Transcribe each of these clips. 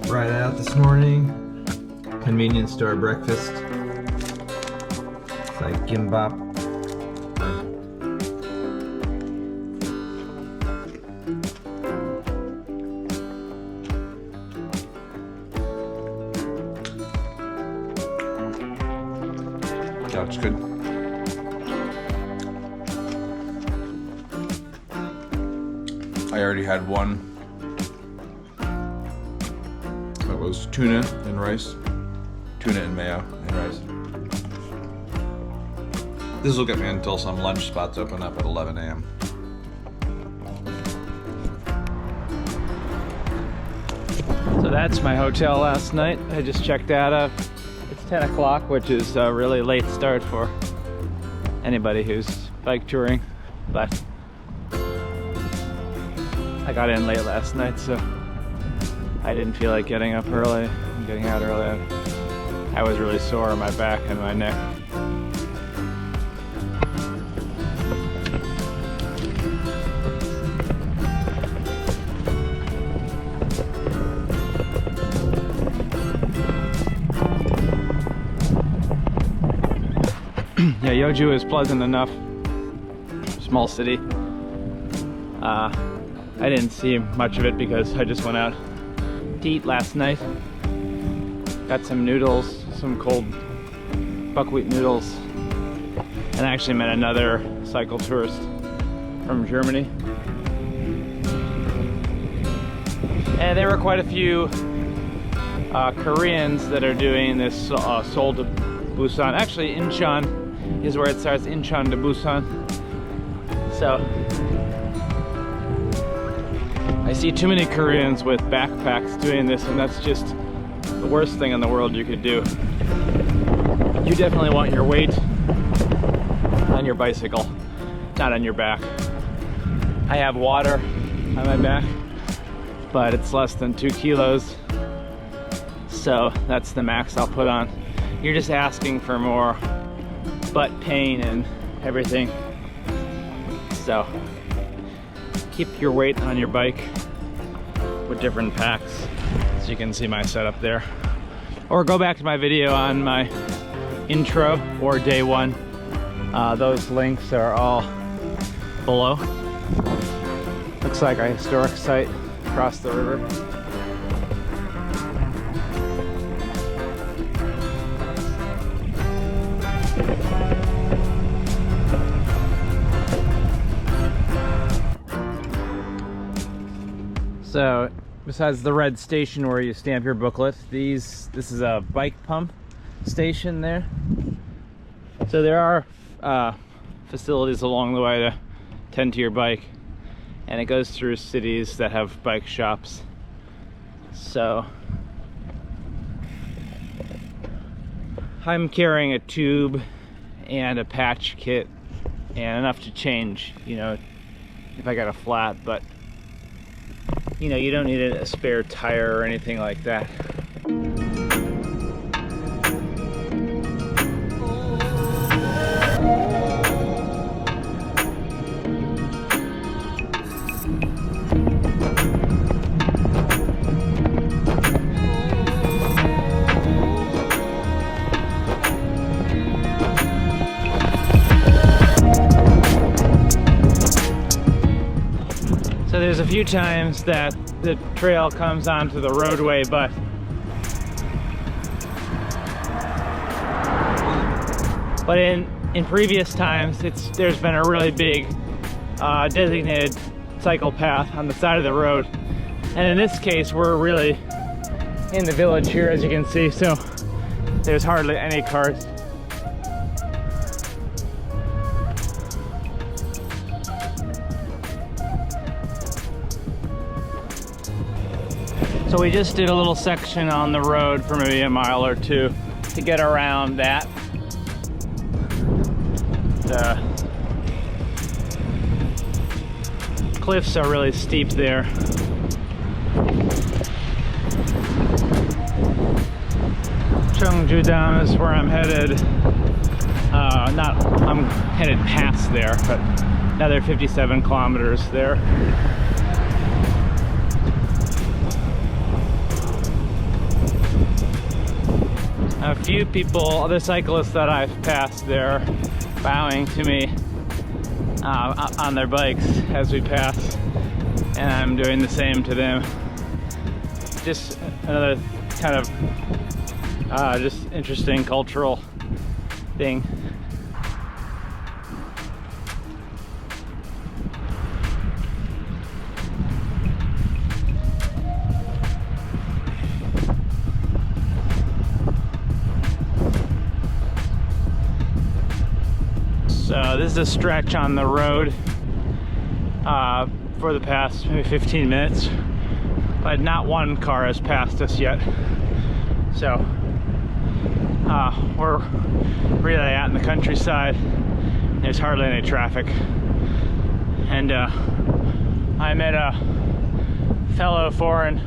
Right out this morning. Convenience store breakfast. It's like gimbap. That's good. I already had one. That was tuna and rice. Tuna and mayo and rice. This will get me until some lunch spots open up at 11 a.m. So that's my hotel last night. I just checked out of. It's 10 o'clock, which is a really late start for anybody who's bike touring, but I got in late last night, so I didn't feel like getting up early and getting out early. I was really sore in my back and my neck. Yeah, Yeoju is pleasant enough. Small city. I didn't see much of it because I just went out to eat last night. Got some noodles, some cold buckwheat noodles, and I actually met another cycle tourist from Germany. And there were quite a few Koreans that are doing this Seoul to Busan. Actually, Incheon is where it starts, Incheon to Busan. So I see too many Koreans with backpacks doing this, and that's just the worst thing in the world you could do. You definitely want your weight on your bicycle, not on your back. I have water on my back, but it's less than 2 kilos, so that's the max I'll put on. You're just asking for more butt pain and everything, so keep your weight on your bike with different packs. So you can see my setup there, or go back to my video on my intro or day one. Those links are all below. Looks like a historic site across the river. So, besides the red station where you stamp your booklet, this is a bike pump station there. So there are facilities along the way to tend to your bike, and it goes through cities that have bike shops. So I'm carrying a tube and a patch kit and enough to change, you know, if I got a flat, but you know, you don't need a spare tire or anything like that. So there's a few times that the trail comes onto the roadway, but in previous times there's been a really big designated cycle path on the side of the road, and in this case we're really in the village here, as you can see, so there's hardly any cars. So we just did a little section on the road for maybe a mile or two to get around that. The cliffs are really steep there. Cheongju-dam is where I'm headed. I'm headed past there, but another 57 kilometers there. few people, other cyclists that I've passed there, bowing to me on their bikes as we pass, and I'm doing the same to them. Just another kind of just interesting cultural thing. So this is a stretch on the road for the past maybe 15 minutes, but not one car has passed us yet. So we're really out in the countryside. There's hardly any traffic. And I met a fellow foreign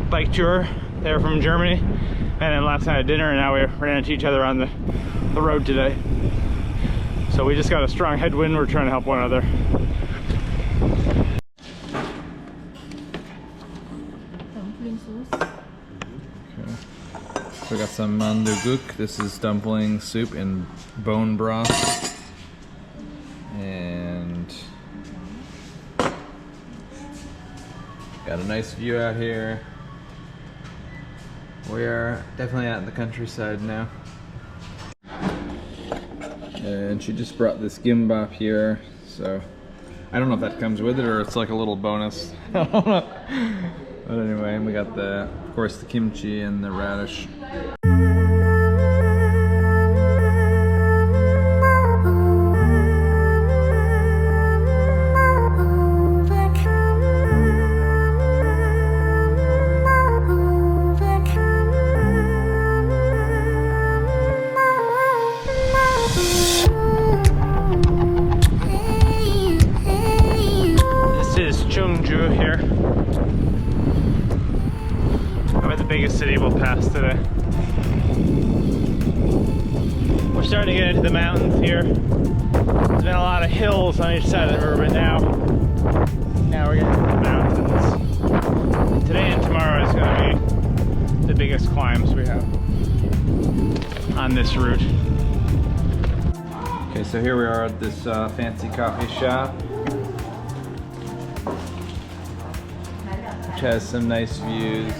bike tour. They're from Germany. And then last night at dinner, and now we ran into each other on the road today. So we just got a strong headwind. We're trying to help one another. Okay. So we got some manduguk. This is dumpling soup in bone broth. And got a nice view out here. We are definitely out in the countryside now. And she just brought this gimbap here, so I don't know if that comes with it or it's like a little bonus. But anyway, we got of course, the kimchi and the radish. Yeoju here. Probably the biggest city we'll pass today. We're starting to get into the mountains here. There's been a lot of hills on each side of the river, but now we're getting into the mountains. Today and tomorrow is going to be the biggest climbs we have on this route. Okay, so here we are at this fancy coffee shop, which has some nice views.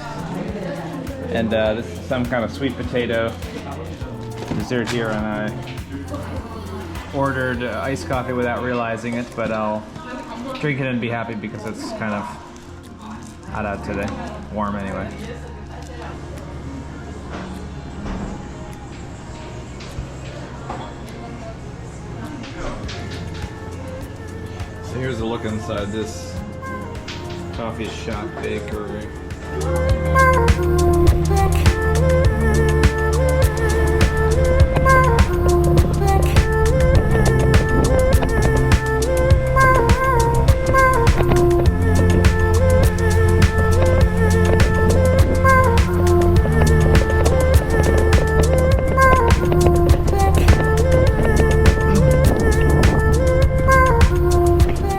And this is some kind of sweet potato dessert here, and I ordered iced coffee without realizing it, but I'll drink it and be happy because it's kind of hot out today. Warm anyway. So here's a look inside this coffee shop bakery.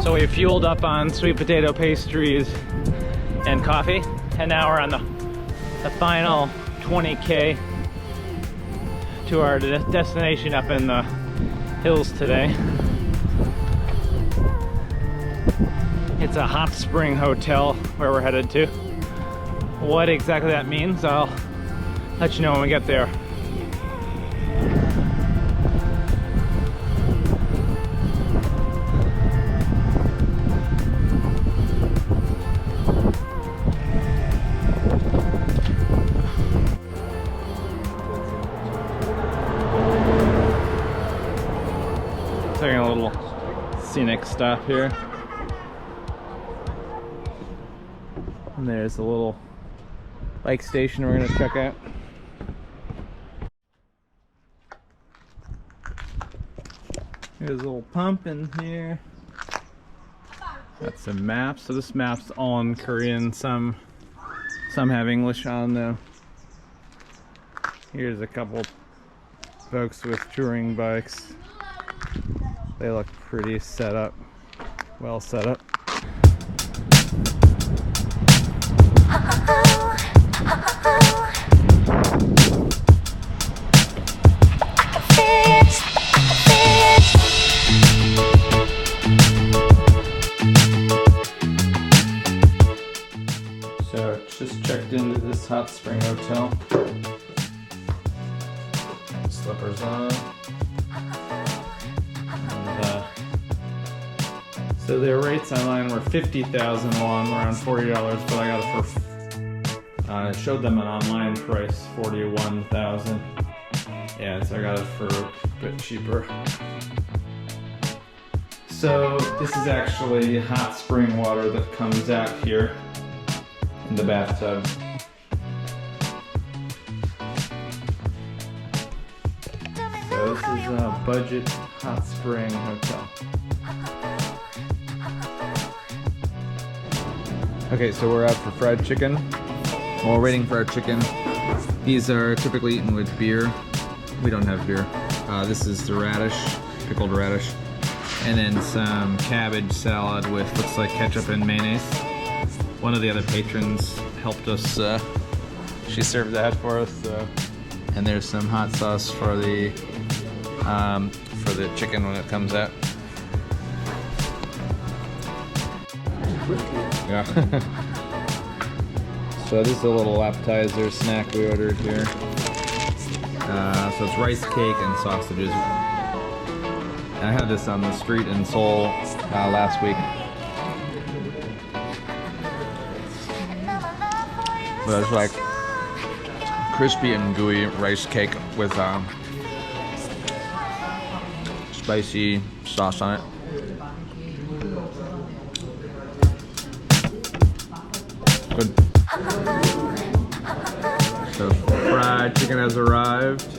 So we fueled up on sweet potato pastries and coffee, and now we're on the final 20K to our destination up in the hills today. It's a hot spring hotel where we're headed to. What exactly that means, I'll let you know when we get there. Taking a little scenic stop here. And there's a little bike station we're gonna check out. There's a little pump in here. Got some maps. So this map's all in Korean. Some have English on them. Here's a couple folks with touring bikes. They look pretty set up, well set up. Just checked into this hot spring hotel. Slippers on. And, so their rates online were 50,000 won, around $40, but I got it for, I showed them an online price, 41,000. Yeah, so I got it for a bit cheaper. So this is actually hot spring water that comes out here in the bathtub. So this is a budget hot spring hotel. Okay, so we're out for fried chicken. While we're waiting for our chicken, these are typically eaten with beer. We don't have beer. This is the radish, pickled radish, and then some cabbage salad with looks like ketchup and mayonnaise. One of the other patrons helped us. She served that for us. And there's some hot sauce for the chicken when it comes out. Yeah. So this is a little appetizer snack we ordered here. So it's rice cake and sausages. I had this on the street in Seoul last week. But it's like crispy and gooey rice cake with spicy sauce on it. Good. So fried chicken has arrived.